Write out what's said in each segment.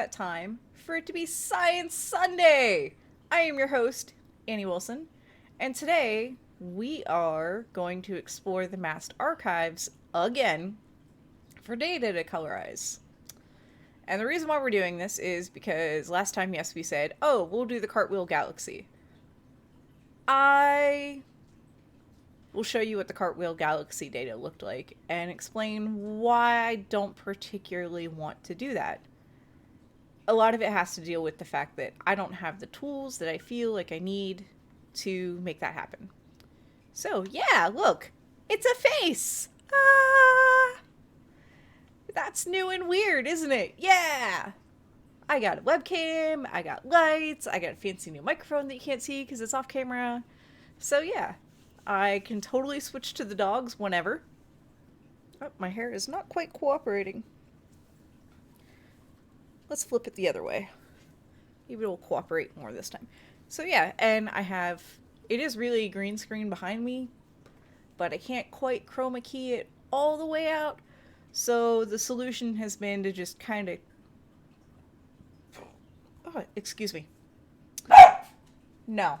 That time for it to be Science Sunday. I am your host, Annie Wilson, and today we are going to explore the MAST archives again for data to colorize. And the reason why we're doing this is because last time, yes, we said, oh, we'll do the Cartwheel Galaxy. I will show you what the Cartwheel Galaxy data looked like and explain why I don't particularly want to do that. A lot of it has to deal with the fact that I don't have the tools that I feel like I need to make that happen. So, yeah, look, it's a face! Ah! That's new and weird, isn't it? Yeah! I got a webcam, I got lights, I got a fancy new microphone that you can't see because it's off camera. So, yeah, I can totally switch to the dogs whenever. Oh, my hair is not quite cooperating. Let's flip it the other way. Maybe it'll cooperate more this time. So yeah, and I have, it is really a green screen behind me, but I can't quite chroma key it all the way out. So the solution has been to just kind of, oh, excuse me. No,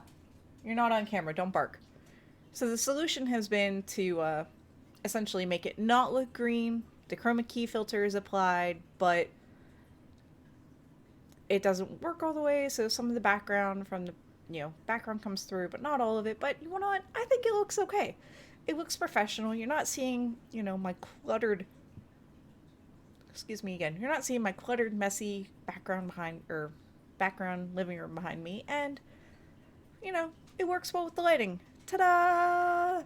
you're not on camera, don't bark. So the solution has been to essentially make it not look green. The chroma key filter is applied, but it doesn't work all the way, so some of the background from the, background comes through, but not all of it. But you know what? I think it looks okay. It looks professional. You're not seeing, my cluttered, excuse me again, you're not seeing my cluttered, messy background behind, or background living room behind me, and, it works well with the lighting. Ta-da!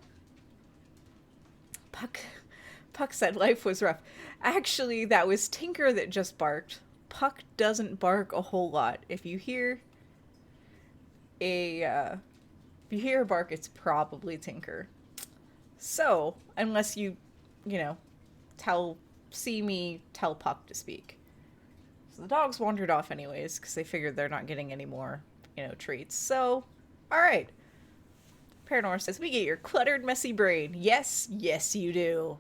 Puck said life was rough. Actually, that was Tinker that just barked. Puck doesn't bark a whole lot. If you hear a bark, it's probably Tinker. So, unless you see me tell Puck to speak. So the dogs wandered off anyways, because they figured they're not getting any more, treats. So, alright. Paranor says, we get your cluttered, messy brain. Yes, yes you do.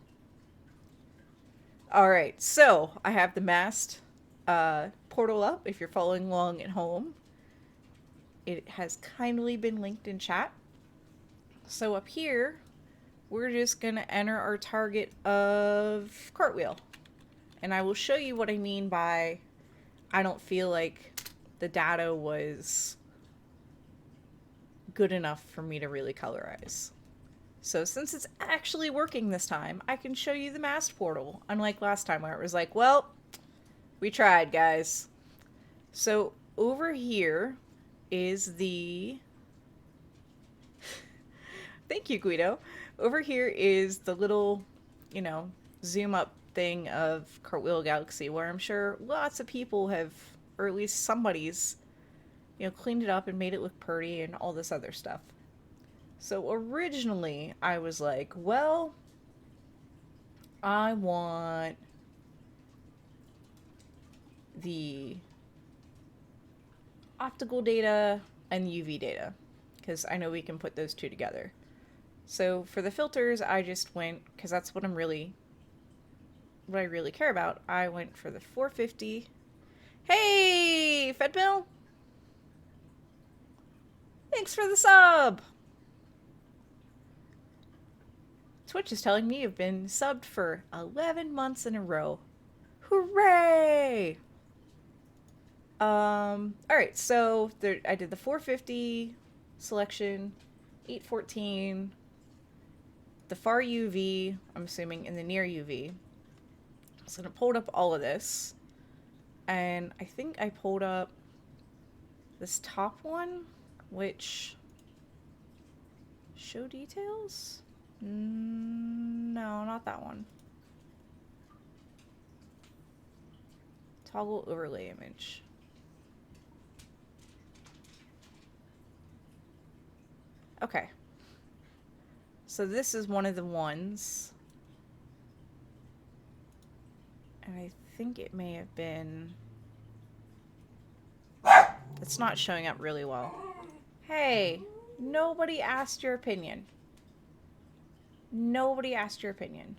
Alright, so I have the MAST portal up if you're following along at home. It has kindly been linked in chat. So up here, we're just going to enter our target of Cartwheel. And I will show you what I mean by I don't feel like the data was good enough for me to really colorize. So since it's actually working this time, I can show you the MAST portal, unlike last time where it was like, well, we tried, guys. So over here is the... Thank you, Guido. Over here is the little, zoom up thing of Cartwheel Galaxy, where I'm sure lots of people have, or at least somebody's, cleaned it up and made it look pretty and all this other stuff. So originally I was like, well, I want the optical data and UV data, because I know we can put those two together. So for the filters, I just went, because that's what I really care about, I went for the 450. Hey, Fedbill! Thanks for the sub! Twitch is telling me you've been subbed for 11 months in a row. Hooray! Alright, so I did the 450 selection, 814, the far UV, I'm assuming, and the near UV. So I pulled up all of this, and I think I pulled up this top one, which show details? No, not that one. Toggle overlay image. Okay. So this is one of the ones. And I think it may have been... It's not showing up really well. Hey, nobody asked your opinion. Nobody asked your opinion.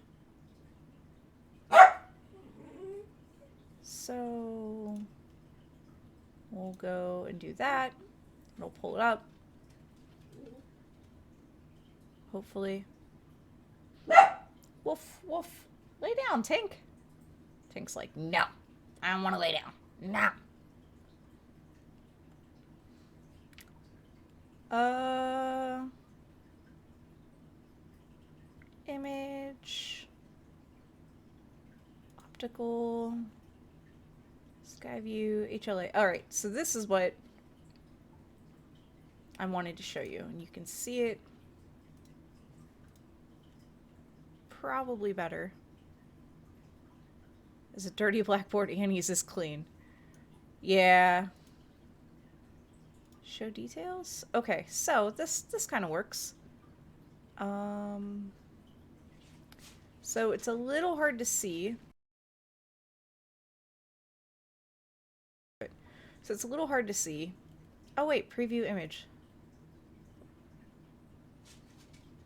So go and do that. It'll pull it up. Hopefully. Woof, woof. Lay down, Tink. Tink's like, no. I don't want to lay down. No. Image. Optical. Sky view. HLA. Alright, so this is what I wanted to show you. And you can see it probably better. Is a dirty blackboard and he's this clean. Yeah. Show details? Okay, so this kind of works. So it's a little hard to see. So it's a little hard to see. Oh wait, preview image.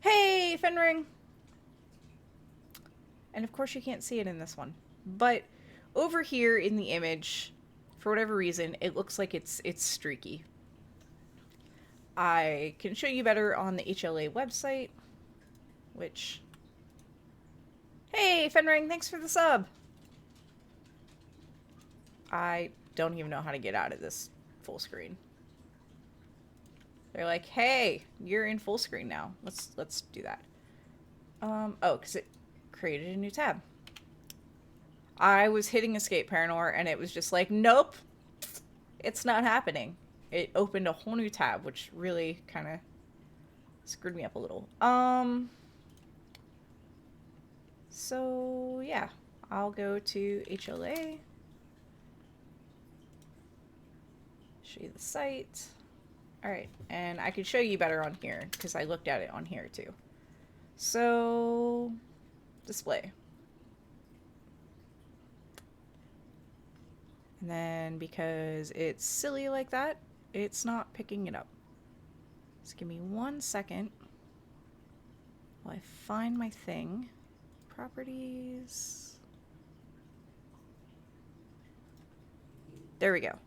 Hey, Fenring! And of course you can't see it in this one. But over here in the image, for whatever reason, it looks like it's streaky. I can show you better on the HLA website, which... Hey, Fenring, thanks for the sub! I don't even know how to get out of this full screen. They're like, hey, you're in full screen now. Let's do that. Oh, because it created a new tab. I was hitting escape Paranor and it was just like, nope, it's not happening. It opened a whole new tab, which really kind of screwed me up a little. So yeah, I'll go to HLA, show you the site. All right, and I can show you better on here because I looked at it on here too. So, display. And then because it's silly like that, it's not picking it up. Just give me 1 second while I find my thing. Properties. There we go.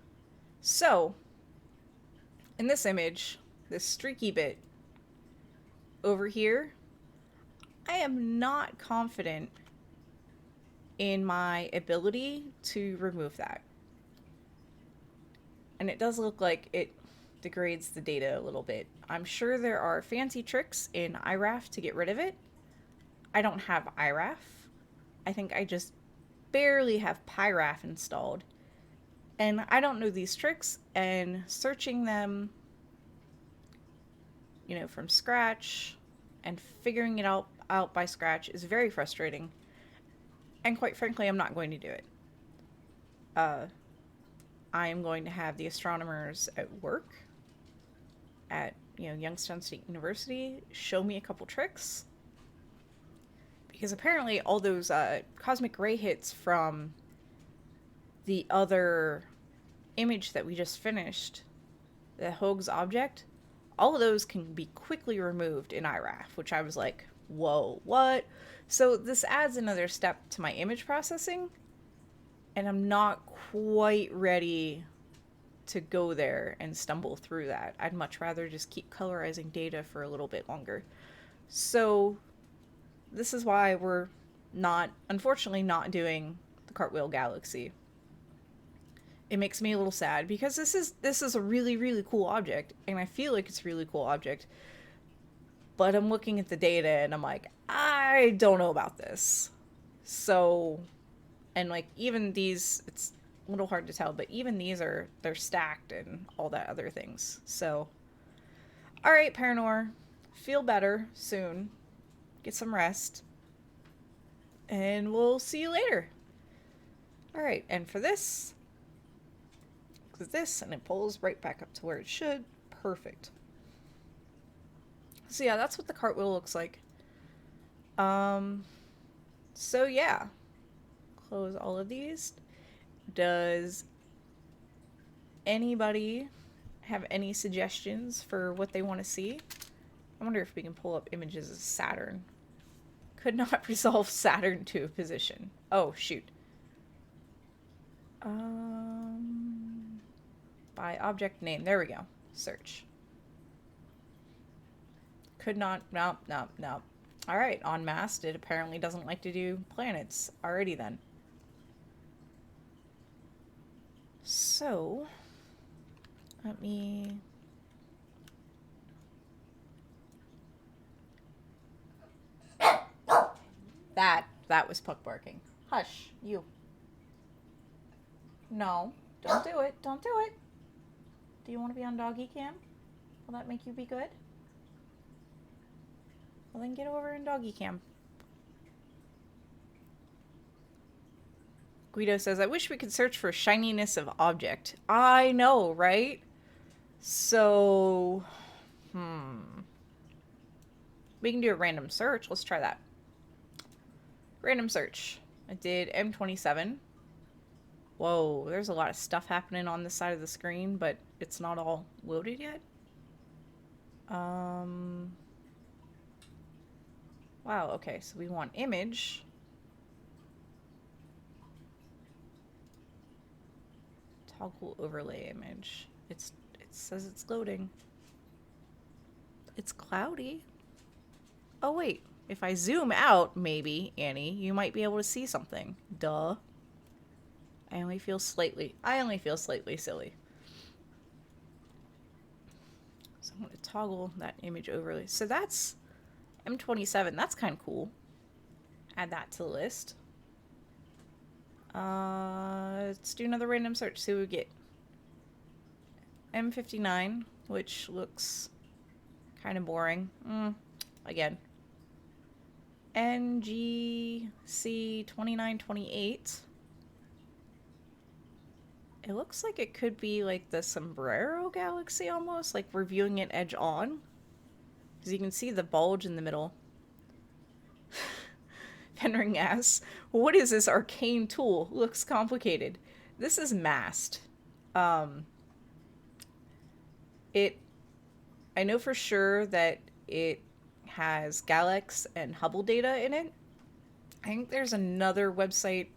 So, in this image, this streaky bit over here, I am not confident in my ability to remove that. And it does look like it degrades the data a little bit. I'm sure there are fancy tricks in IRAF to get rid of it. I don't have IRAF. I think I just barely have PyRAF installed. And I don't know these tricks, and searching them, you know, from scratch and figuring it out by scratch is very frustrating. And quite frankly, I'm not going to do it. I am going to have the astronomers at work at, you know, Youngstown State University show me a couple tricks. Because apparently all those cosmic ray hits from the other image that we just finished, the Hoag's object, all of those can be quickly removed in IRAF, which I was like, whoa, what? So this adds another step to my image processing, and I'm not quite ready to go there and stumble through that. I'd much rather just keep colorizing data for a little bit longer. So this is why we're not, unfortunately, not doing the Cartwheel Galaxy. It makes me a little sad because this is a really, really cool object, and I feel like it's a really cool object. But I'm looking at the data and I'm like, I don't know about this. So, and like even these, it's a little hard to tell, but even these they're stacked and all that other things. So, all right, Paranor, feel better soon. Get some rest. And we'll see you later. All right, and for this, click this and it pulls right back up to where it should. Perfect. So yeah, that's what the cartwheel looks like. So yeah, close all of these. Does anybody have any suggestions for what they want to see? I wonder if we can pull up images of Saturn. Could not resolve Saturn to a position. Oh, shoot. By object name. There we go. Search. Could not. Nope, nope, nope. Alright, on MAST, it apparently doesn't like to do planets. Alrighty then. So, let me... That was Puck barking. Hush, you. No, don't do it. Don't do it. Do you want to be on doggy cam? Will that make you be good? Well, then get over in doggy cam. Guido says, I wish we could search for shininess of object. I know, right? So, we can do a random search. Let's try that. Random search. I did M27. Whoa, there's a lot of stuff happening on this side of the screen, but it's not all loaded yet. Wow, okay, so we want image. Toggle overlay image. It says it's loading. It's cloudy. Oh wait, if I zoom out, maybe, Annie, you might be able to see something. Duh. I only feel slightly silly. So I'm going to toggle that image overlay. So that's M27. That's kind of cool. Add that to the list. Let's do another random search. See what we get. M59, which looks kind of boring. Again. NGC 2928. It looks like it could be like the Sombrero Galaxy almost, like we're viewing it edge on. Because you can see the bulge in the middle. Fenring asks, what is this arcane tool? Looks complicated. This is MAST. I know for sure that it has Galax and Hubble data in it. I think there's another website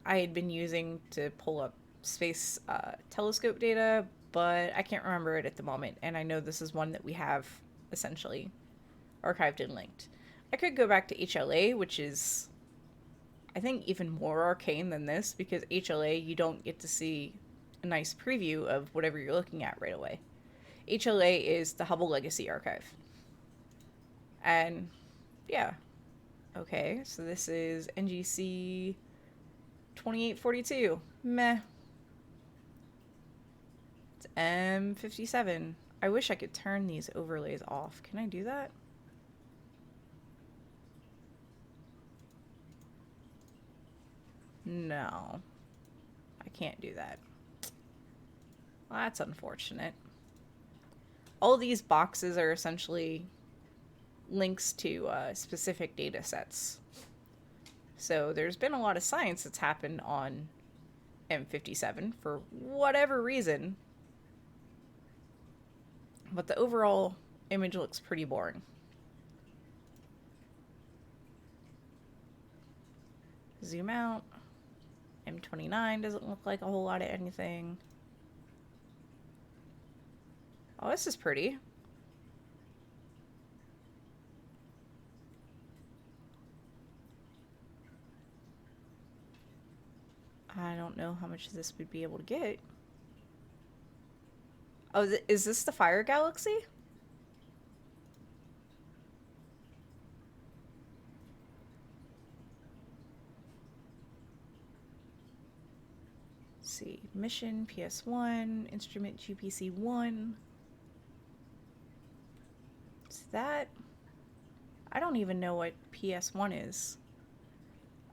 I had been using to pull up space telescope data, but I can't remember it at the moment, and I know this is one that we have essentially archived and linked. I could go back to HLA, which is, I think, even more arcane than this, because HLA, you don't get to see a nice preview of whatever you're looking at right away. HLA is the Hubble Legacy Archive. And, yeah. Okay, so this is NGC 2842. Meh. It's M57. I wish I could turn these overlays off. Can I do that? No. I can't do that. Well, that's unfortunate. All these boxes are essentially links to specific data sets. So there's been a lot of science that's happened on M57 for whatever reason. But the overall image looks pretty boring. Zoom out. M29 doesn't look like a whole lot of anything. Oh, this is pretty. I don't know how much this would be able to get. Oh, is this the Fire Galaxy? Let's see. Mission, PS1, instrument GPC1. Is that? I don't even know what PS1 is.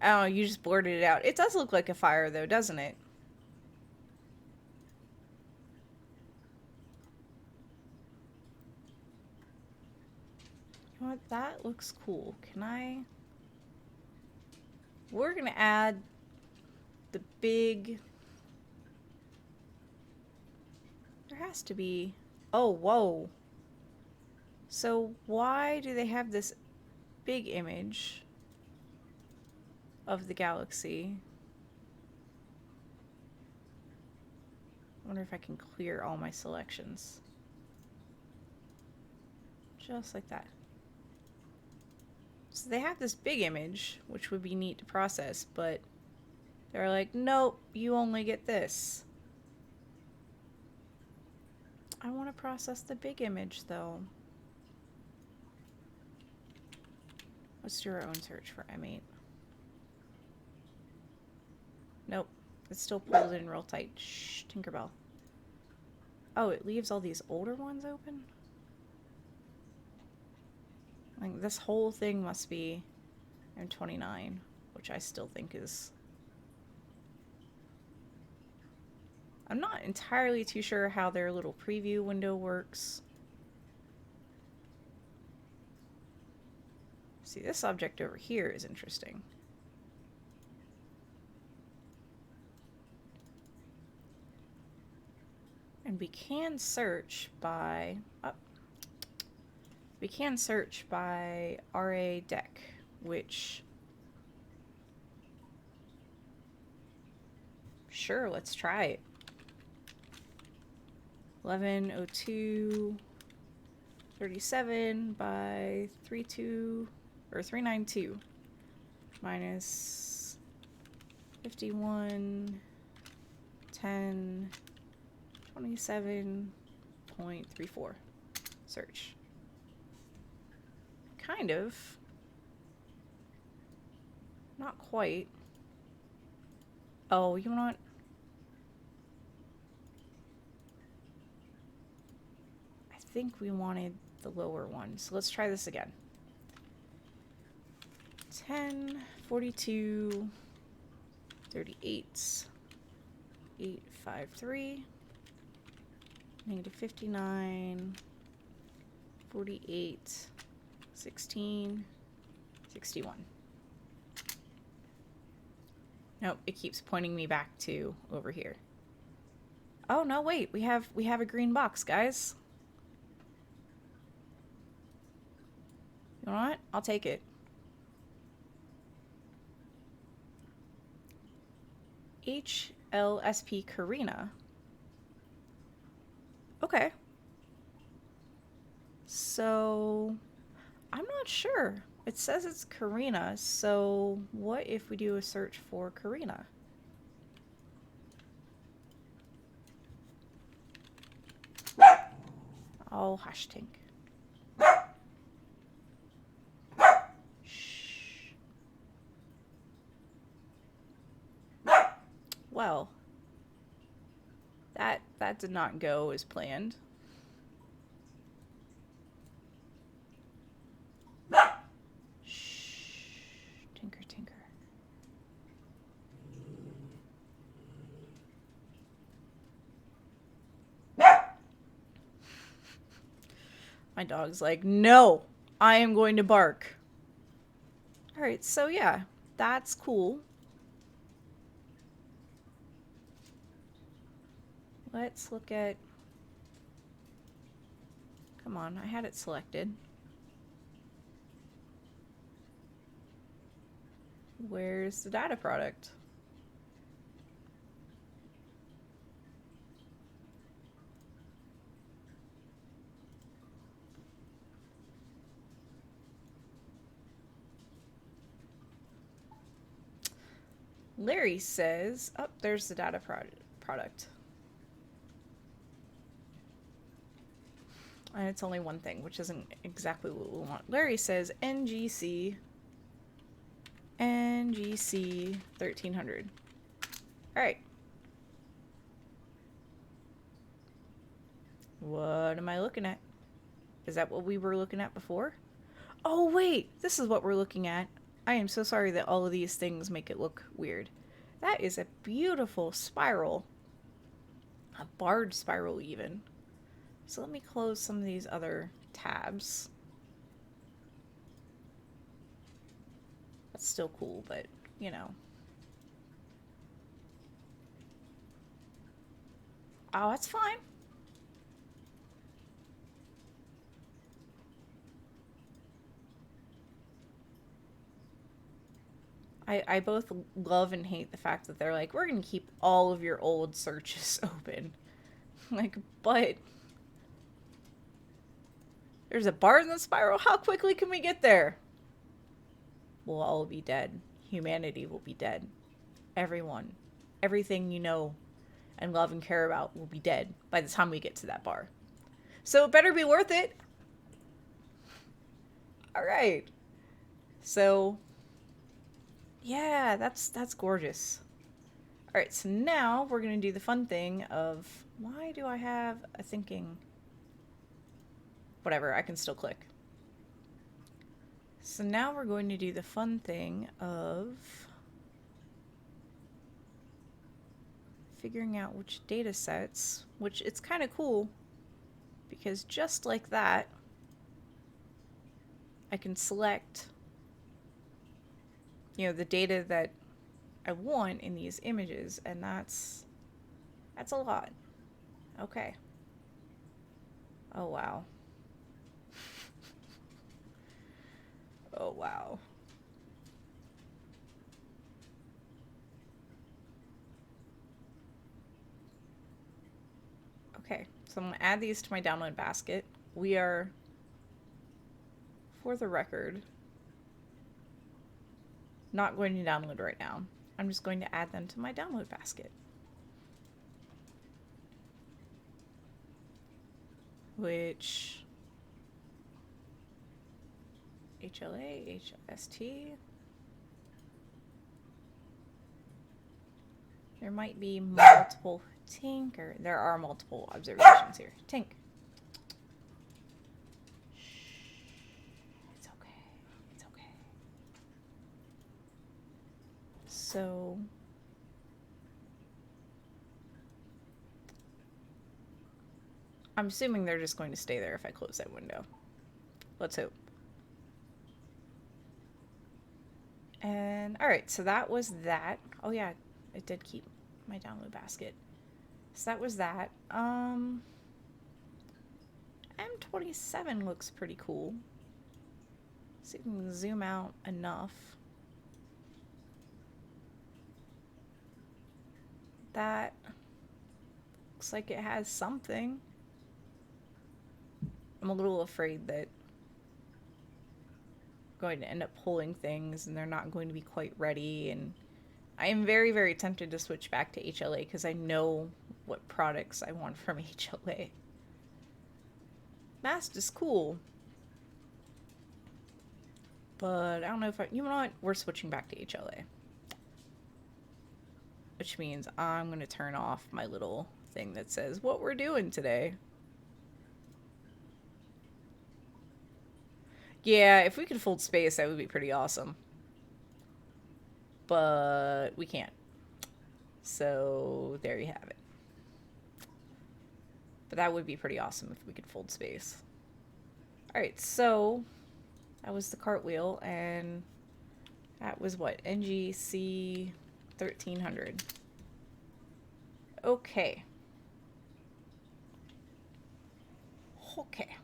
Oh, you just blurted it out. It does look like a fire, though, doesn't it? You know what? That looks cool. Can I? We're gonna add the big... There has to be... Oh, whoa. So why do they have this big image of the galaxy? wonder if I can clear all my selections. Just like that. So they have this big image, which would be neat to process, but they're like, nope, you only get this. I want to process the big image, though. Let's do our own search for M8. Nope. It's still pulled in real tight. Shh, Tinkerbell. Oh, it leaves all these older ones open? Like, this whole thing must be M29, which I still think is... I'm not entirely too sure how their little preview window works. See, this object over here is interesting. And we can search by... Oh, we can search by RA deck, which... Sure, let's try it. 1102.37 by 32 or 392 minus 51.10 27.34. Search. Kind of. Not quite. Oh, you know what? I think we wanted the lower one, so let's try this again. 10, 42, 38, 853, negative 59, 48, 16, 61. Nope, it keeps pointing me back to over here. Oh no, wait, we have a green box, guys. You know what? I'll take it. HLSP Karina. Okay. So, I'm not sure. It says it's Karina, so what if we do a search for Karina? Oh, hush, Tink. Shh. Well, that did not go as planned. Shh. Tinker, tinker. My dog's like, no, I am going to bark. Alright, so yeah, that's cool. Let's look at... Come on, I had it selected. Where's the data product? Larry says, oh, there's the data product. And it's only one thing, which isn't exactly what we want. Larry says NGC 1300. All right. What am I looking at? Is that what we were looking at before? Oh, wait, this is what we're looking at. I am so sorry that all of these things make it look weird. That is a beautiful spiral. A barred spiral, even. So let me close some of these other tabs. That's still cool, but, you know. Oh, that's fine. I both love and hate the fact that they're like, we're going to keep all of your old searches open. Like, but there's a bar in the spiral. How quickly can we get there? We'll all be dead. Humanity will be dead. Everyone. Everything you know and love and care about will be dead by the time we get to that bar. So it better be worth it. All right. So, yeah, that's gorgeous. All right, so now we're going to do the fun thing of, why do I have a thinking? Whatever, I can still click. So now we're going to do the fun thing of figuring out which data sets, which it's kind of cool because just like that, I can select, the data that I want in these images, and that's a lot. Okay. Oh, wow. Oh, wow. Okay, so I'm going to add these to my download basket. We are, for the record, not going to download right now. I'm just going to add them to my download basket. Which, HLA, HLST. There might be multiple Tinker. There are multiple observations here. Tink. It's okay. It's okay. So I'm assuming they're just going to stay there if I close that window. Let's hope. And all right, so that was that. Oh yeah, it did keep my download basket. So that was that. M27 looks pretty cool. See if we can zoom out enough. That looks like it has something. I'm a little afraid that I'm going to end up pulling things and they're not going to be quite ready, and I am very, very tempted to switch back to HLA because I know what products I want from HLA. MAST is cool, but I don't know if you know what? We're switching back to HLA. Which means I'm going to turn off my little thing that says what we're doing today. Yeah, if we could fold space, that would be pretty awesome. But we can't. So there you have it. But that would be pretty awesome if we could fold space. Alright, so that was the cartwheel, and that was what? NGC 1300. Okay. Okay.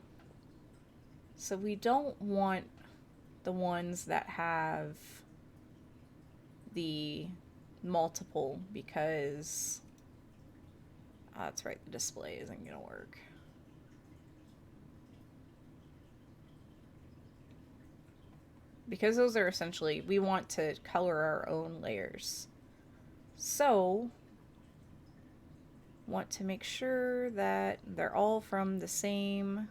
So we don't want the ones that have the multiple because that's right, the display isn't gonna work. Because those are essentially, we want to color our own layers. So want to make sure that they're all from the same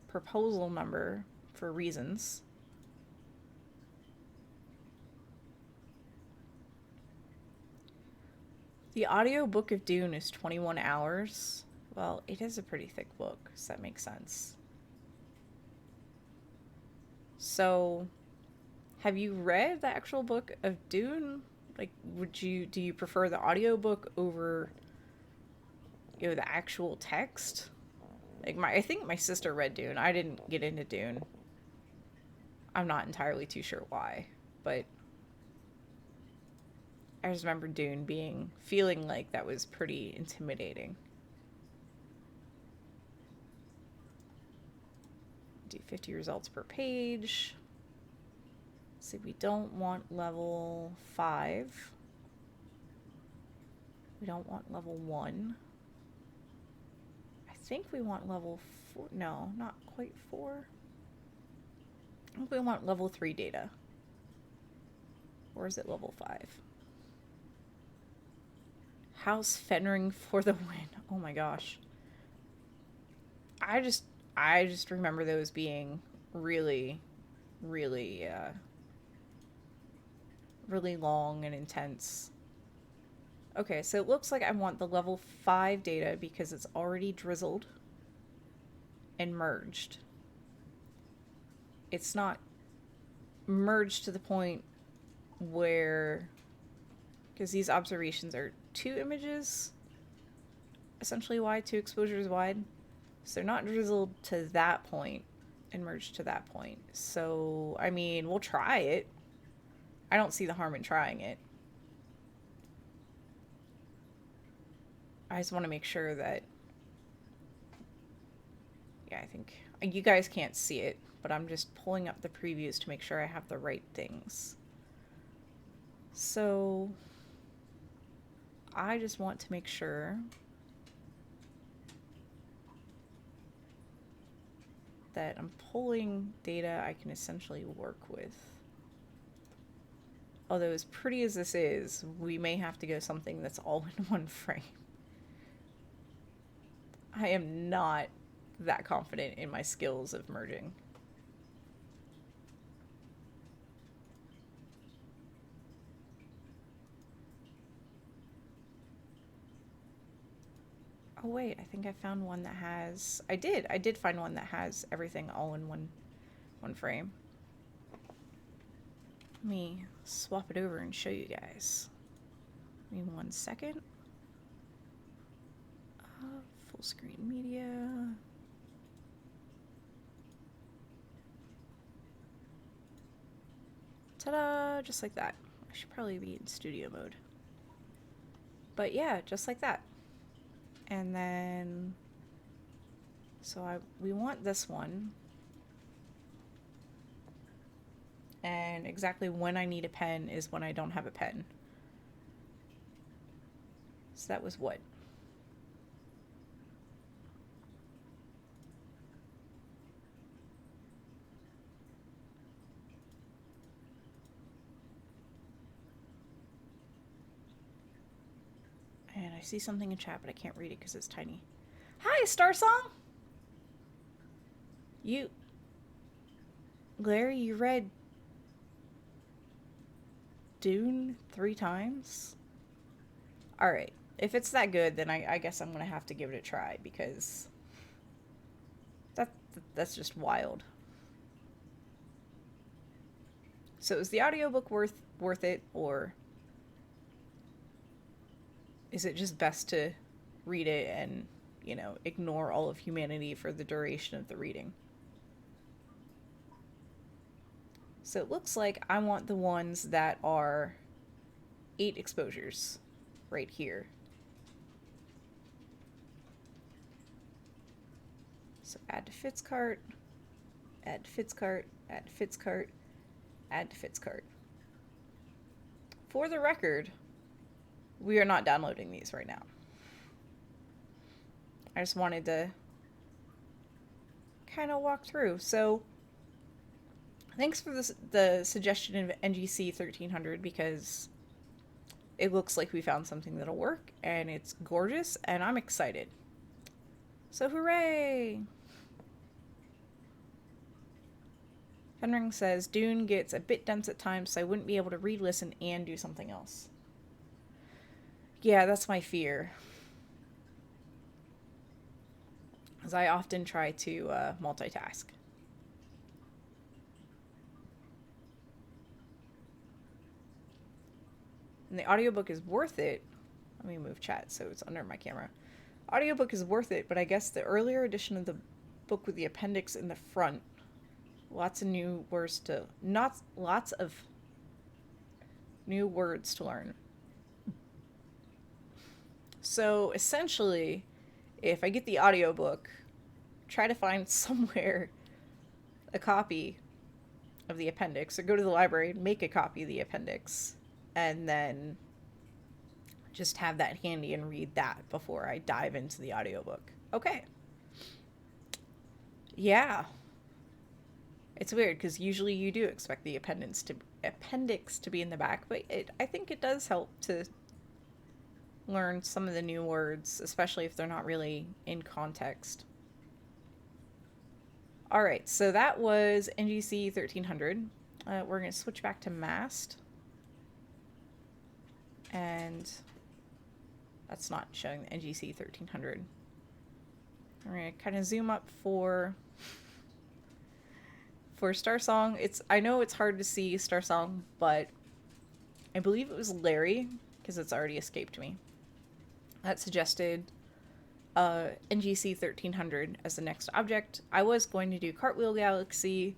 proposal number for reasons. The audiobook of Dune is 21 hours. Well, it is a pretty thick book, so that makes sense. So, have you read the actual book of Dune? Like, do you prefer the audiobook over, the actual text? Like, I think my sister read Dune. I didn't get into Dune. I'm not entirely too sure why, but I just remember Dune feeling like that was pretty intimidating. Do 50 results per page. See, we don't want level 5. We don't want level 1. I think we want level 4. No, not quite 4. I think we want level 3 data. Or is it level 5? House Fenring for the win. Oh my gosh. I just remember those being really, really, really long and intense. Okay, so it looks like I want the level 5 data because it's already drizzled and merged. It's not merged to the point where, because these observations are 2 images essentially wide, 2 exposures wide. So they're not drizzled to that point and merged to that point. So, I mean, we'll try it. I don't see the harm in trying it. I just want to make sure that, yeah, I think you guys can't see it, but I'm just pulling up the previews to make sure I have the right things. So I just want to make sure that I'm pulling data I can essentially work with. Although as pretty as this is, we may have to go something that's all in one frame. I am not that confident in my skills of merging. Oh wait, I think I found one that has... I did find one that has everything all in one frame. Let me swap it over and show you guys. Give me 1 second. Full screen media. Ta-da! Just like that. I should probably be in studio mode. But yeah, just like that. And then, so we want this one. And exactly when I need a pen is when I don't have a pen. So that was what? And I see something in chat, but I can't read it because it's tiny. Hi, Star Song! Larry, you read Dune 3 times? Alright, if it's that good, then I guess I'm gonna have to give it a try, because that's just wild. So is the audiobook worth it, or is it just best to read it and, you know, ignore all of humanity for the duration of the reading? So it looks like I want the ones that are 8 exposures right here. So add to fits cart, add to fits cart, add to fits cart, add to fits cart. For the record, we are not downloading these right now. I just wanted to kind of walk through. So thanks for the suggestion of NGC 1300, because it looks like we found something that'll work, and it's gorgeous, and I'm excited. So hooray! Fenring says, Dune gets a bit dense at times, so I wouldn't be able to read, listen, and do something else. Yeah, that's my fear. As I often try to multitask. And the audiobook is worth it. Let me move chat so it's under my camera. Audiobook is worth it, but I guess the earlier edition of the book with the appendix in the front, lots of new words to learn. So essentially, if I get the audiobook, try to find somewhere a copy of the appendix, or go to the library and make a copy of the appendix, and then just have that handy and read that before I dive into the audiobook. Okay. Yeah. It's weird because usually you do expect the appendix to be in the back, but I think it does help to learn some of the new words, especially if they're not really in context. All right, so that was NGC 1300. We're going to switch back to MAST. And that's not showing the NGC 1300. We're going to kind of zoom up for Star Song. I know it's hard to see Star Song, but I believe it was Larry, because it's already escaped me, that suggested NGC 1300 as the next object. I was going to do Cartwheel Galaxy,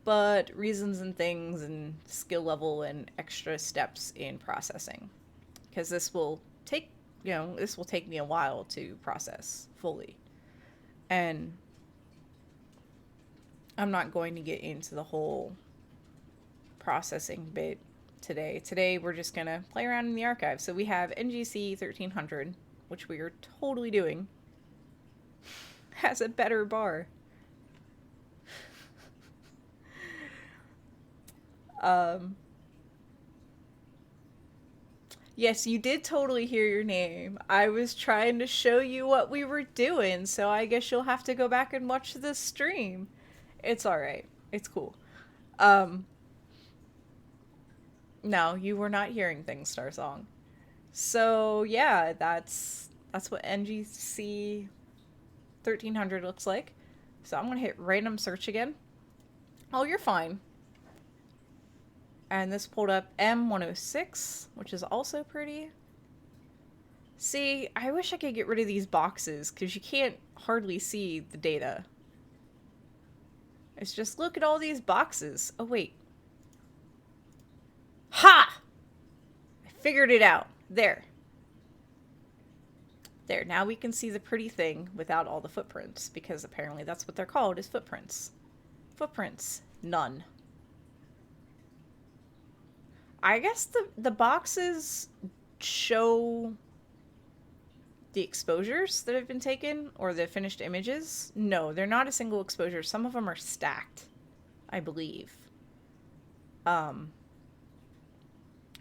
but reasons and things and skill level and extra steps in processing, because this will take me a while to process fully, and I'm not going to get into the whole processing bit today. Today we're just gonna play around in the archive. So we have NGC 1300, which we are totally doing, has a better bar. Yes, you did totally hear your name. I was trying to show you what we were doing, so I guess you'll have to go back and watch the stream. It's alright. It's cool. No, you were not hearing things, Star Song. So yeah, that's what NGC 1300 looks like. So I'm gonna hit random search again. Oh, you're fine. And this pulled up M106, which is also pretty. See, I wish I could get rid of these boxes, because you can't hardly see the data. It's just, look at all these boxes. Oh, wait. Ha! I figured it out. There. There, now we can see the pretty thing without all the footprints, because apparently that's what they're called, is footprints. Footprints. None. I guess the boxes show the exposures that have been taken, or the finished images. No, they're not a single exposure. Some of them are stacked, I believe. I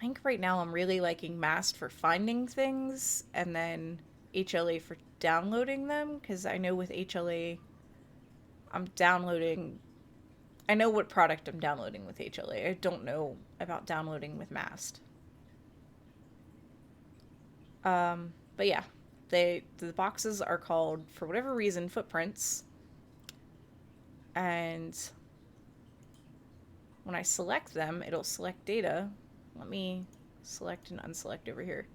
think right now I'm really liking MAST for finding things, and then HLA for downloading them, because I know with HLA, I know what product I'm downloading with HLA. I don't know about downloading with MAST. But yeah, the boxes are called, for whatever reason, footprints. And when I select them, it'll select data. Let me select and unselect over here.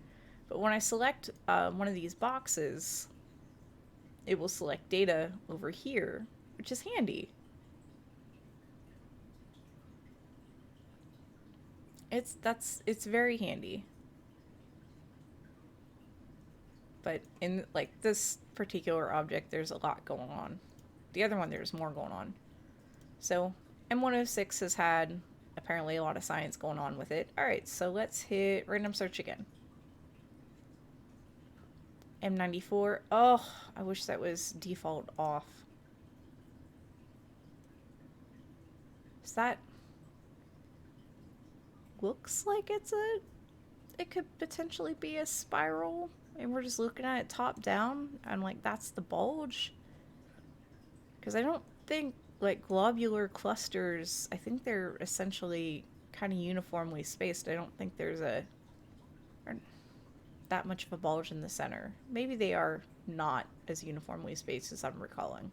But when I select one of these boxes, it will select data over here, which is handy. It's very handy. But in like this particular object, there's a lot going on. The other one, there's more going on. So M106 has had apparently a lot of science going on with it. All right, so let's hit random search again. M94. Oh, I wish that was default off. Is that... looks like it could potentially be a spiral, and we're just looking at it top down. I'm like, that's the bulge. Because I don't think, like, globular clusters, I think they're essentially kind of uniformly spaced. I don't think there's that much of a bulge in the center. Maybe they are not as uniformly spaced as I'm recalling.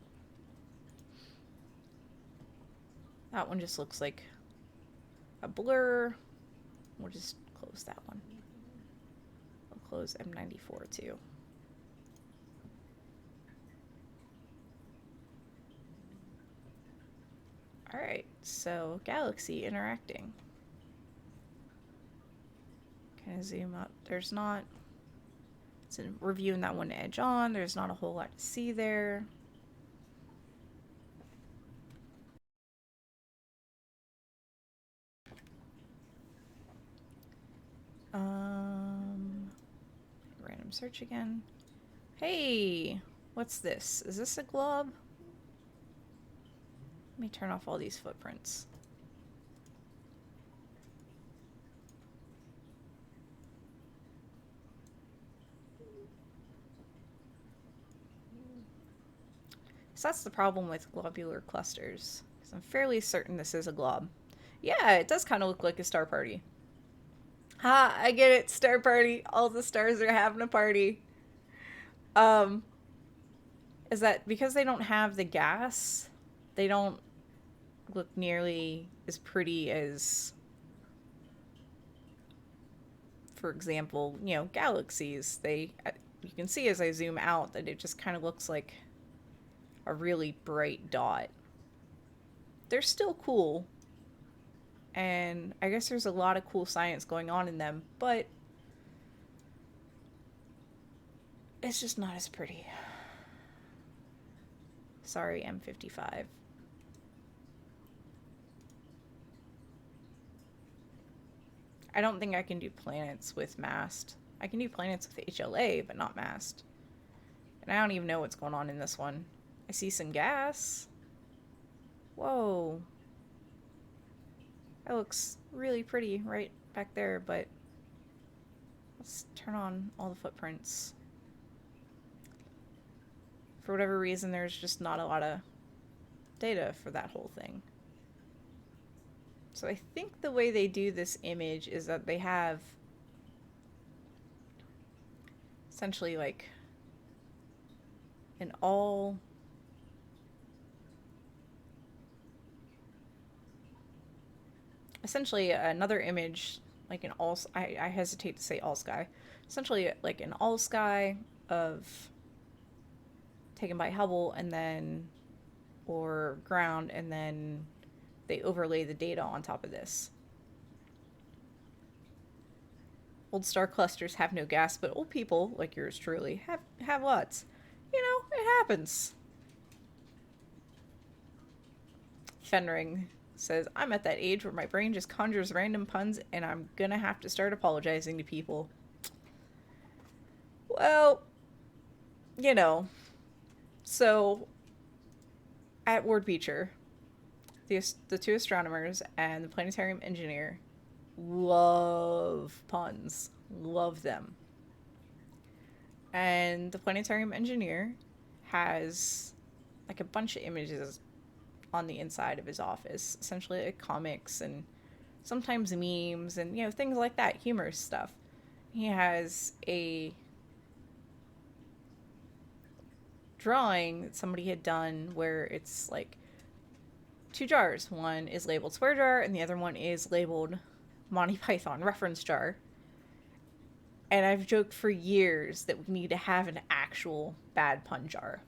That one just looks like a blur. We'll just close that one. We'll close M94 too. Alright, so galaxy interacting. Kind of zoom up. There's not... it's in reviewing that one edge on. There's not a whole lot to see there. search again. Hey, what's this? Is this a glob? Let me turn off all these footprints. So that's the problem with globular clusters. Because I'm fairly certain this is a glob. Yeah, it does kind of look like a star party. Ha, I get it, star party. All the stars are having a party. Is that because they don't have the gas, they don't look nearly as pretty as, for example, you know, galaxies. You can see as I zoom out that it just kind of looks like a really bright dot. They're still cool, and I guess there's a lot of cool science going on in them, but it's just not as pretty. Sorry, M55. I don't think I can do planets with MAST. I can do planets with HLA, but not MAST. And I don't even know what's going on in this one. I see some gas. Whoa. That looks really pretty right back there, but let's turn on all the footprints. For whatever reason, there's just not a lot of data for that whole thing. So I think the way they do this image is that they have essentially like an all essentially another image like an all I hesitate to say all sky, essentially like an all sky of taken by Hubble and then or ground, and then they overlay the data on top of this. Old star clusters have no gas, but old people like yours truly have lots. You know, it happens. Fenring says, I'm at that age where my brain just conjures random puns and I'm gonna have to start apologizing to people. Well, you know, so at Ward Beecher, the two astronomers and the planetarium engineer love puns. Love them. And the planetarium engineer has like a bunch of images on the inside of his office, essentially like comics and sometimes memes and, you know, things like that, humorous stuff. He has a drawing that somebody had done where it's like two jars. One is labeled swear jar and the other one is labeled Monty Python reference jar. And I've joked for years that we need to have an actual bad pun jar.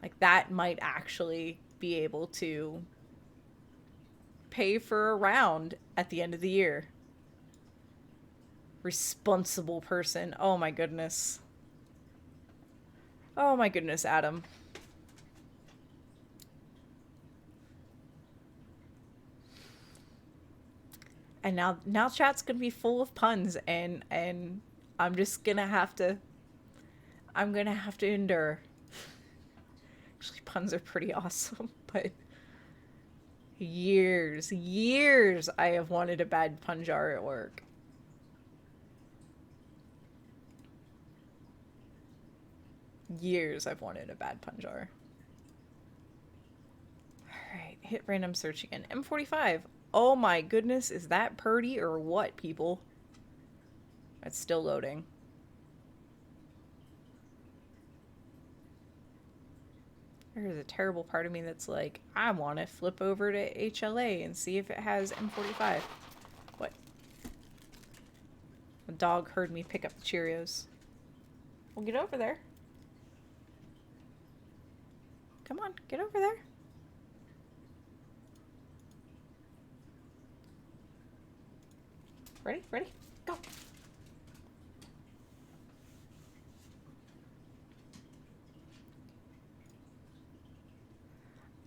Like that might actually be able to pay for a round at the end of the year. Responsible person. Oh my goodness. Oh my goodness, Adam. And now chat's gonna be full of puns, and I'm just gonna have to endure. Actually, puns are pretty awesome, but years I have wanted a bad pun jar at work. Years I've wanted a bad pun jar. Alright, hit random search again. M45. Oh my goodness, is that purdy or what, people? It's still loading. There's a terrible part of me that's like, I want to flip over to HLA and see if it has M45. What? The dog heard me pick up the Cheerios. Well, get over there. Come on, get over there. Ready? Ready? Go.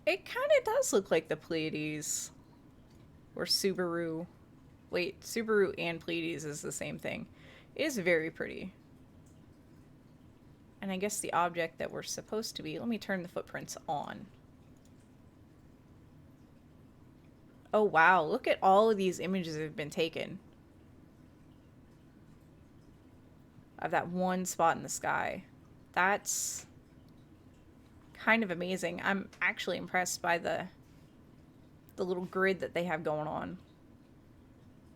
It kind of does look like the Pleiades. Or Subaru. Wait, Subaru and Pleiades is the same thing. It is very pretty. And I guess the object that we're supposed to be... Let me turn the footprints on. Oh, wow. Look at all of these images that have been taken. Of that one spot in the sky. That's kind of amazing. I'm actually impressed by the little grid that they have going on.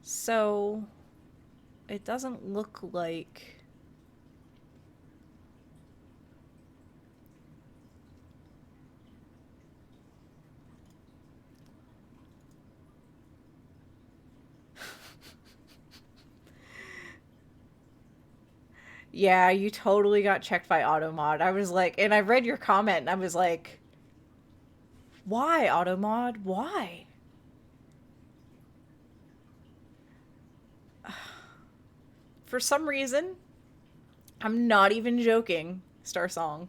So, it doesn't look like... Yeah, you totally got checked by AutoMod. I was like, and I read your comment and I was like, why, AutoMod? Why? For some reason, I'm not even joking, Star Song.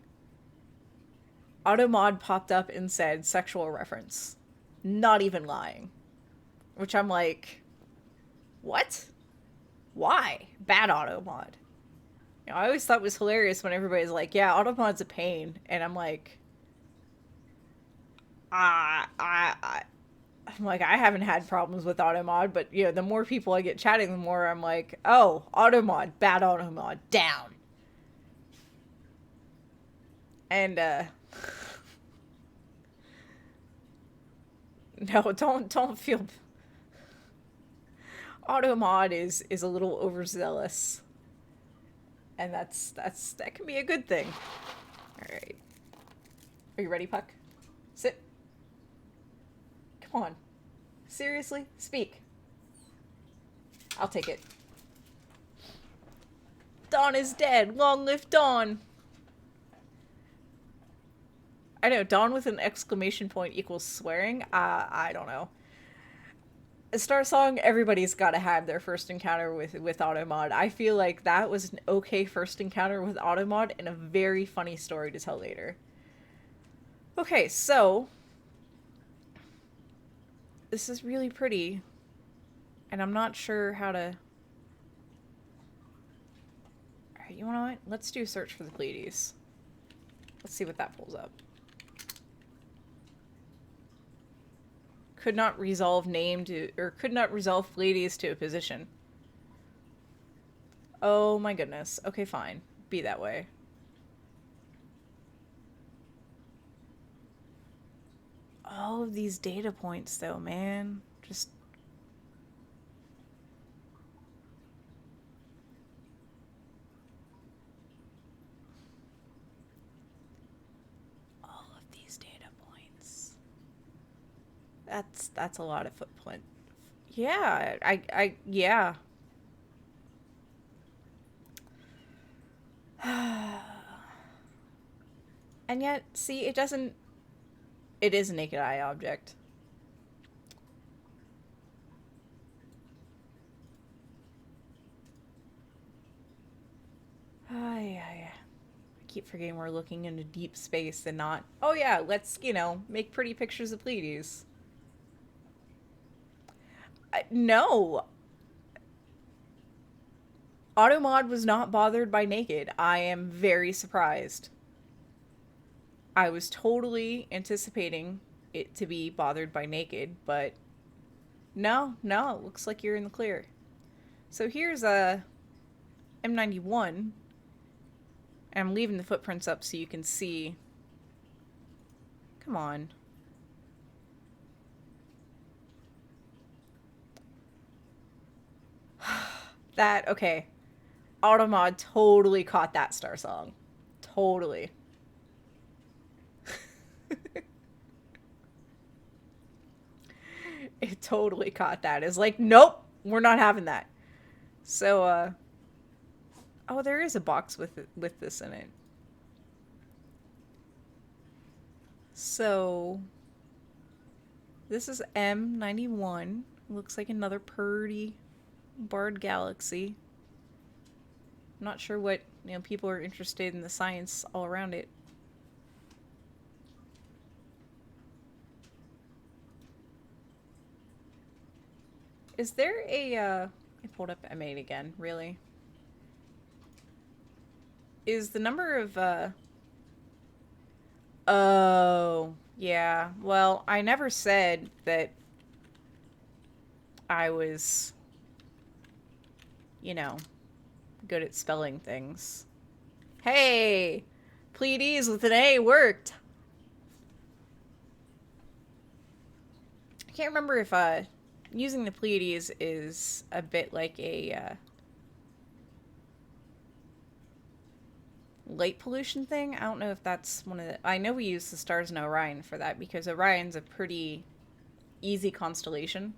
AutoMod popped up and said sexual reference. Not even lying. Which I'm like, what? Why? Bad AutoMod. You know, I always thought it was hilarious when everybody's like, yeah, AutoMod's a pain. And I'm like, I'm like, I haven't had problems with AutoMod, but, you know, the more people I get chatting, the more I'm like, oh, AutoMod, bad AutoMod, down. And, no, don't feel... AutoMod is a little overzealous. And that can be a good thing. Alright. Are you ready, Puck? Sit. Come on. Seriously? Speak. I'll take it. Dawn is dead. Long live Dawn. I know, Dawn with an exclamation point equals swearing. I don't know. Star Song, everybody's got to have their first encounter with AutoMod. I feel like that was an okay first encounter with AutoMod and a very funny story to tell later. Okay, so this is really pretty, and I'm not sure how to... Alright, you know what? Let's do a search for the Pleiades. Let's see what that pulls up. Could not resolve name to... Or could not resolve Pleiades to a position. Oh my goodness. Okay, fine. Be that way. All of these data points, though, man. Just... all of these data points. That's a lot of footprint. Yeah, yeah. And yet, see, it doesn't... It is a naked eye object. Yeah. I keep forgetting we're looking into deep space and not... Oh yeah, let's, you know, make pretty pictures of Pleiades. No. AutoMod was not bothered by naked. I am very surprised. I was totally anticipating it to be bothered by naked, but no, it looks like you're in the clear. So here's a M91. I'm leaving the footprints up so you can see. Come on. That, okay. AutoMod totally caught that Star Song. Totally. It totally caught that. It's like, nope, we're not having that. So, oh, there is a box with this in it. So, this is M91. Looks like another pretty barred galaxy. I'm not sure what, you know, people are interested in the science all around it. Is there a, I pulled up M8 again, really? is the number of, oh, yeah. Well, I never said that I was, you know, good at spelling things. Hey! Pleiades with an A worked! I can't remember if, using the Pleiades is a bit like a, light pollution thing. I don't know if that's one of the... I know we use the stars in Orion for that because Orion's a pretty easy constellation.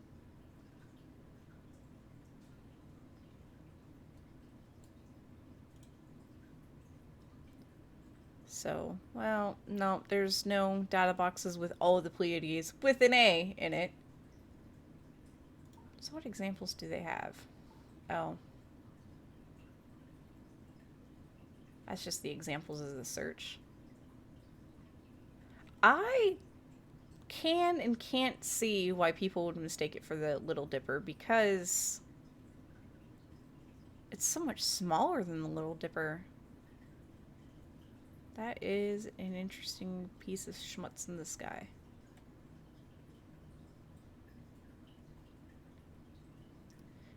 So, well, no, there's no data boxes with all of the Pleiades with an A in it. So what examples do they have? Oh. That's just the examples of the search. I can and can't see why people would mistake it for the Little Dipper because it's so much smaller than the Little Dipper. That is an interesting piece of schmutz in the sky.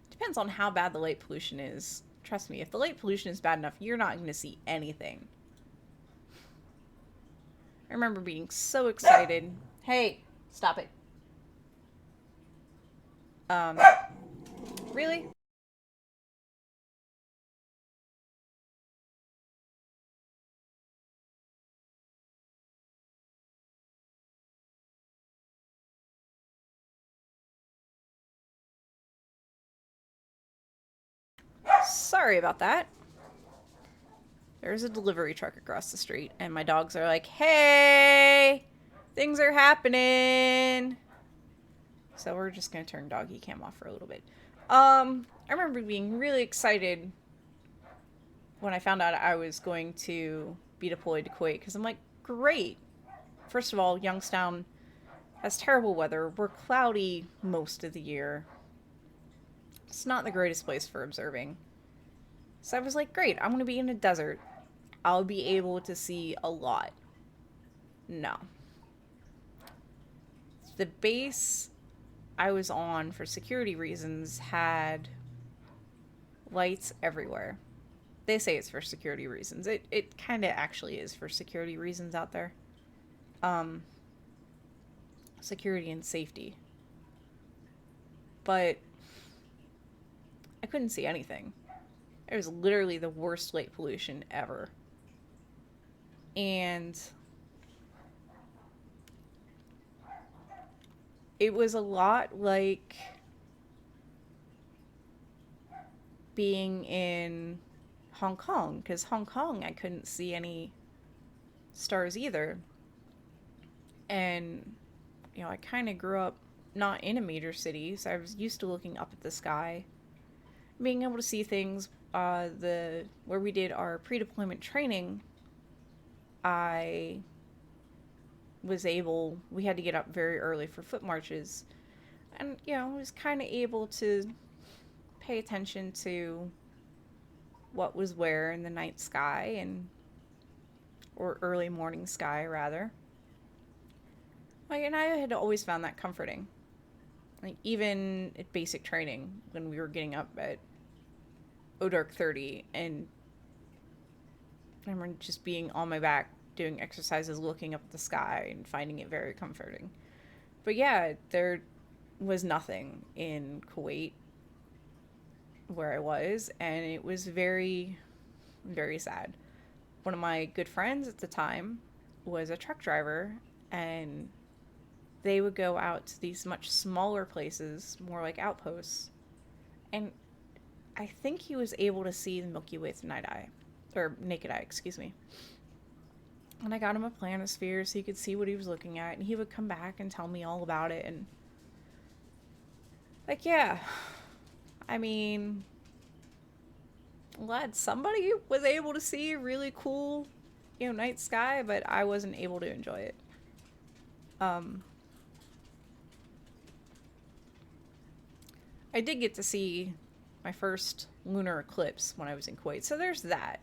Depends on how bad the light pollution is. Trust me, if the light pollution is bad enough, you're not going to see anything. I remember being so excited. Hey, stop it. Really? Sorry about that. There's a delivery truck across the street, and my dogs are like, hey, things are happening. So we're just going to turn doggy cam off for a little bit. I remember being really excited when I found out I was going to be deployed to Kuwait, because I'm like, great. First of all, Youngstown has terrible weather. We're cloudy most of the year. It's not the greatest place for observing. So I was like, great, I'm going to be in a desert. I'll be able to see a lot. No. The base I was on for security reasons had lights everywhere. They say it's for security reasons. It kind of actually is for security reasons out there. Security and safety. But I couldn't see anything. It was literally the worst light pollution ever. And it was a lot like being in Hong Kong, because Hong Kong I couldn't see any stars either. And, you know, I kind of grew up not in a major city, so I was used to looking up at the sky, being able to see things. Where we did our pre-deployment training, I was able, we had to get up very early for foot marches, and, you know, I was kind of able to pay attention to what was where in the night sky, and or early morning sky rather. Like, and I had always found that comforting. Like, even at basic training, when we were getting up at dark 30, and I remember just being on my back doing exercises, looking up at the sky and finding it very comforting. But yeah, there was nothing in Kuwait where I was, and it was very, very sad. One of my good friends at the time was a truck driver, and they would go out to these much smaller places, more like outposts, and I think he was able to see the Milky Way with naked eye, excuse me. And I got him a planisphere so he could see what he was looking at, and he would come back and tell me all about it. And, like, yeah, I mean, I'm glad somebody was able to see a really cool, you know, night sky, but I wasn't able to enjoy it. I did get to see my first lunar eclipse when I was in Kuwait, so there's that.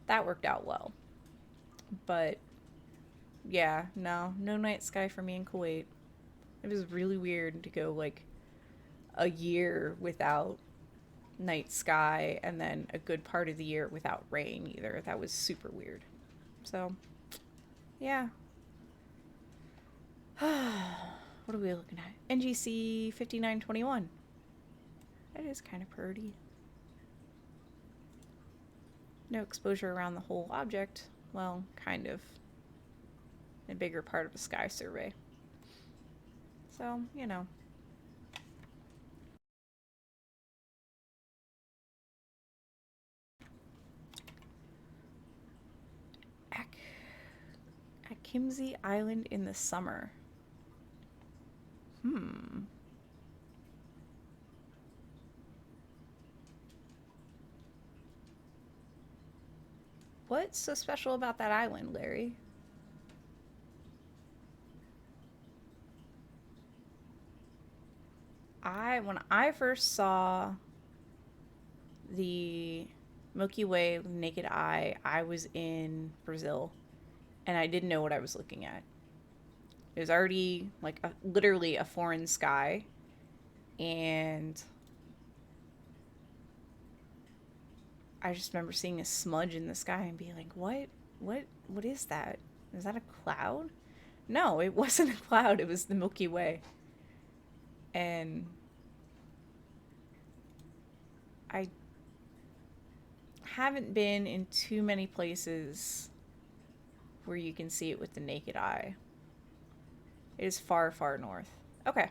that worked out well. But yeah, no night sky for me in Kuwait. It was really weird to go like a year without night sky and then a good part of the year without rain either. That was super weird. So, yeah. What are we looking at? NGC 5921. That is kind of pretty. No exposure around the whole object. Well, kind of. A bigger part of a sky survey. So, you know. Kimsey Island in the summer. What's so special about that island, Larry? When I first saw the Milky Way with the naked eye, I was in Brazil and I didn't know what I was looking at. It was already like literally a foreign sky, and I just remember seeing a smudge in the sky and being like, what is that? Is that a cloud? No, it wasn't a cloud. It was the Milky Way. And I haven't been in too many places where you can see it with the naked eye. It is far, far north. Okay.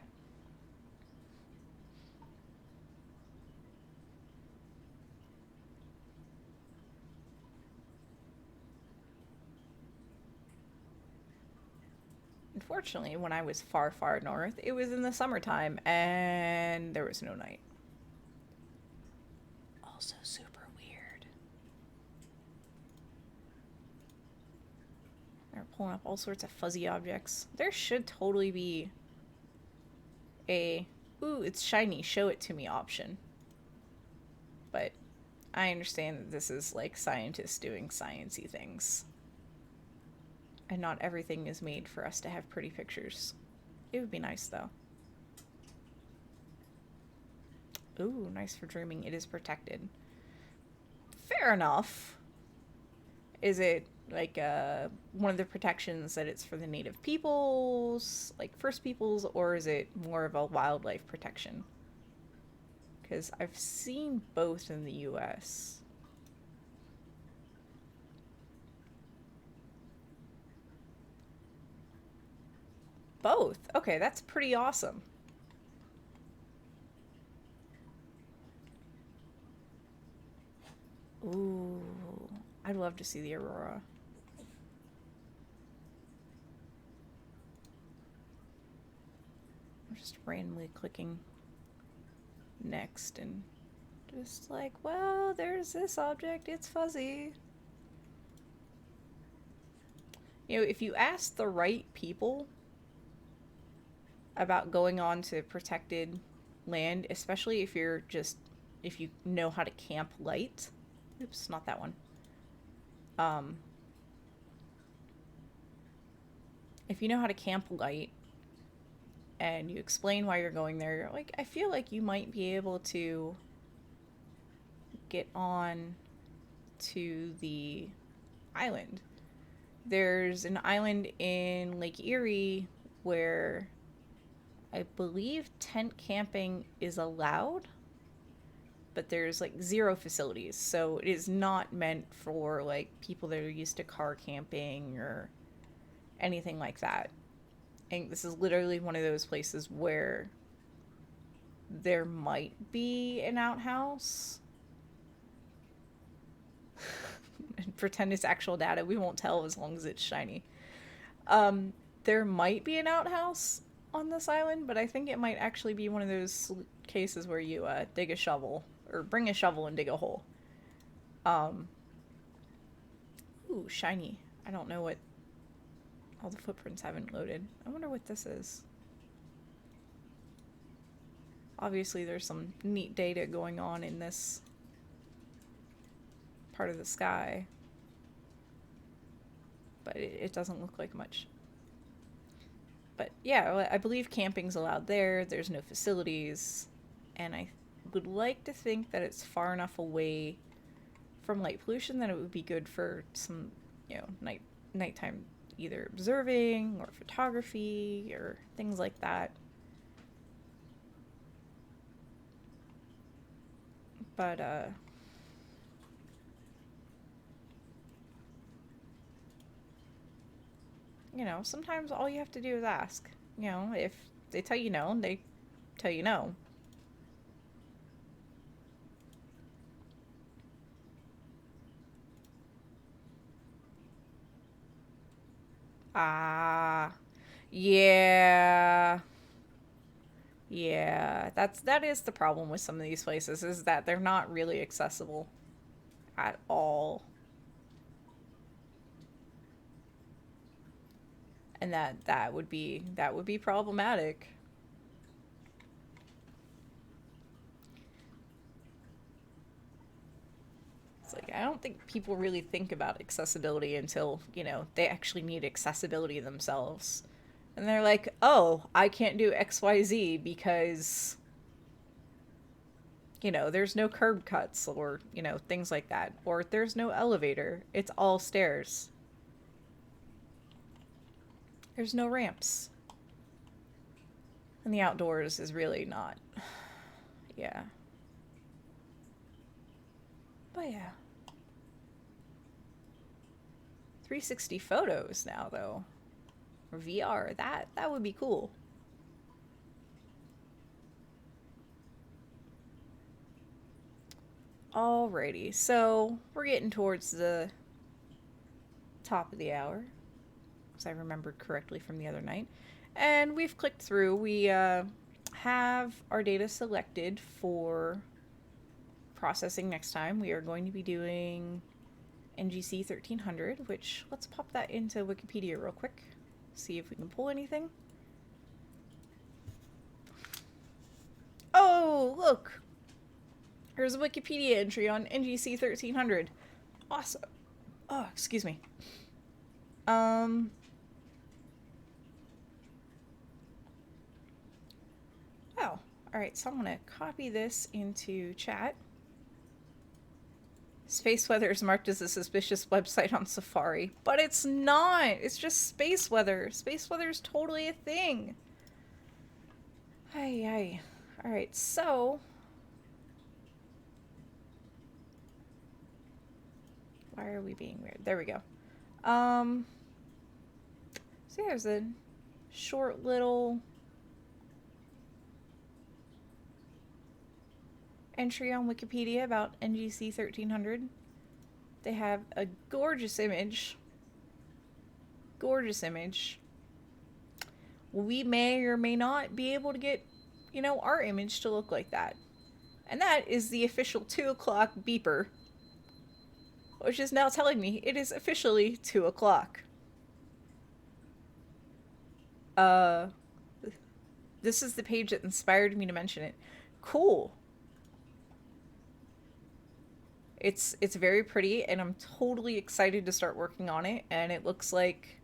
Unfortunately, when I was far, far north, it was in the summertime and there was no night. Also super weird. They're pulling up all sorts of fuzzy objects. There should totally be a, ooh, it's shiny, show it to me option. But I understand that this is like scientists doing sciencey things. And not everything is made for us to have pretty pictures. It would be nice though. Ooh, nice for dreaming. It is protected. Fair enough. Is it like one of the protections that it's for the native peoples, like First Peoples, or is it more of a wildlife protection? Because I've seen both in the US. Both? Okay, that's pretty awesome. Ooh, I'd love to see the aurora. I'm just randomly clicking next and just like, well, there's this object, it's fuzzy. You know, if you ask the right people about going on to protected land, especially if you're just, if you know how to camp light. Oops, not that one. Um, if you know how to camp light and you explain why you're going there, you're like, I feel like you might be able to get on to the island. There's an island in Lake Erie where I believe tent camping is allowed, but there's like zero facilities. So it is not meant for like people that are used to car camping or anything like that. And this is literally one of those places where there might be an outhouse. And pretend it's actual data. We won't tell as long as it's shiny. There might be an outhouse on this island, but I think it might actually be one of those cases where you dig a shovel or bring a shovel and dig a hole. Ooh, shiny. I don't know what. All the footprints haven't loaded. I wonder what this is. Obviously, there's some neat data going on in this part of the sky. but it doesn't look like much. But yeah, I believe camping's allowed there. There's no facilities, and I would like to think that it's far enough away from light pollution that it would be good for some, nighttime either observing or photography or things like that. But sometimes all you have to do is ask. If they tell you no, they tell you no. Ah, yeah. Yeah, that is the problem with some of these places is that they're not really accessible at all. And that would be problematic. It's like I don't think people really think about accessibility until, they actually need accessibility themselves. And they're like, "Oh, I can't do XYZ because, there's no curb cuts or, things like that. Or there's no elevator. It's all stairs. There's no ramps." And the outdoors is really not. Yeah. But yeah. 360 photos now though. Or VR. That would be cool. Alrighty. So, we're getting towards the top of the hour, as I remembered correctly from the other night. And we've clicked through. We have our data selected for processing next time. We are going to be doing NGC 1300, which let's pop that into Wikipedia real quick. See if we can pull anything. Oh, look! There's a Wikipedia entry on NGC 1300. Awesome. Oh, excuse me. Oh, alright, so I'm gonna copy this into chat. Space weather is marked as a suspicious website on Safari, but it's not. It's just space weather. Space weather is totally a thing. Ay. Alright, so why are we being weird? There we go. So there's a short little entry on Wikipedia about NGC 1300. They have a gorgeous image. Gorgeous image. We may or may not be able to get, our image to look like that. And that is the official 2 o'clock beeper, which is now telling me it is officially 2 o'clock. This is the page that inspired me to mention it. Cool. It's very pretty, and I'm totally excited to start working on it, and it looks like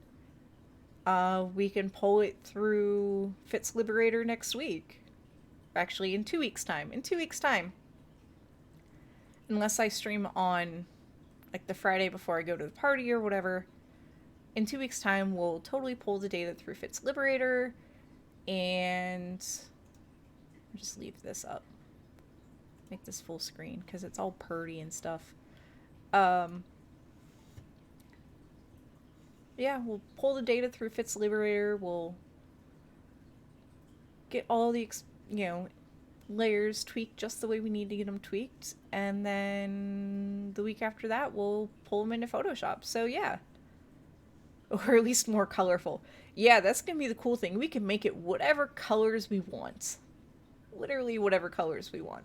we can pull it through Fitz Liberator next week. Actually, in 2 weeks' time. In 2 weeks' time. Unless I stream on, like, the Friday before I go to the party or whatever. In 2 weeks' time, we'll totally pull the data through Fitz Liberator, and I'll just leave this up. Make this full screen, because it's all purdy and stuff. Yeah, we'll pull the data through Fitz Liberator, we'll get all the, layers tweaked just the way we need to get them tweaked, and then the week after that, we'll pull them into Photoshop. So yeah. Or at least more colorful. Yeah, that's gonna be the cool thing. We can make it whatever colors we want. Literally whatever colors we want.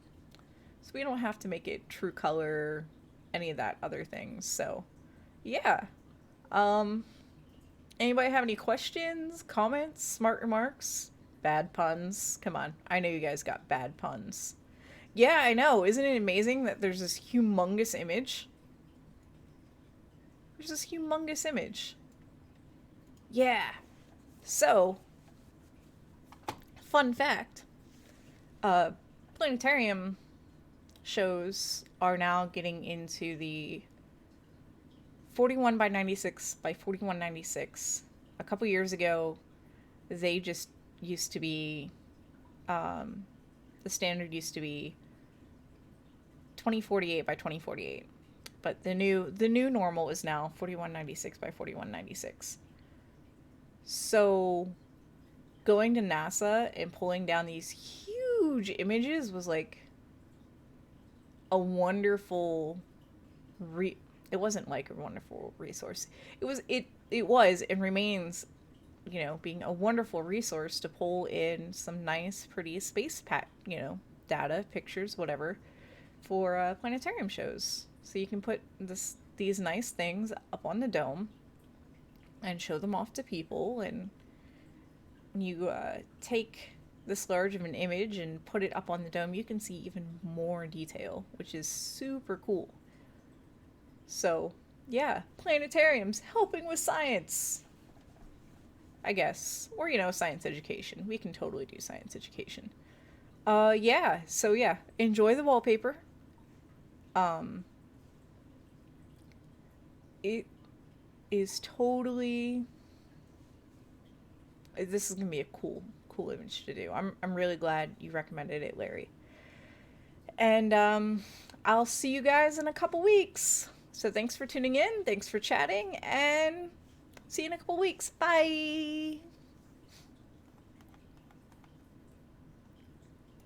So we don't have to make it true color, any of that other things. So, yeah. Anybody have any questions, comments, smart remarks, bad puns? Come on, I know you guys got bad puns. Yeah, I know. Isn't it amazing that there's this humongous image? There's this humongous image. Yeah. So, fun fact, uh, planetarium shows are now getting into the 41 by 96 by 4196. A couple years ago, they just used to be, um, the standard used to be 2048 by 2048. But the new normal is now 4196 by 4196. So going to NASA and pulling down these huge images was like a wonderful it wasn't like a wonderful resource. It was and remains, being a wonderful resource to pull in some nice pretty space data, pictures, whatever, for planetarium shows. So you can put these nice things up on the dome and show them off to people. And when you take this large of an image and put it up on the dome, you can see even more detail, which is super cool. So, yeah, planetariums helping with science, I guess. Or, science education. We can totally do science education. Yeah, so yeah, enjoy the wallpaper. Um, it is totally. This is gonna be a cool image to do. I'm really glad you recommended it, Larry. And I'll see you guys in a couple weeks. So thanks for tuning in. Thanks for chatting, and see you in a couple weeks. Bye.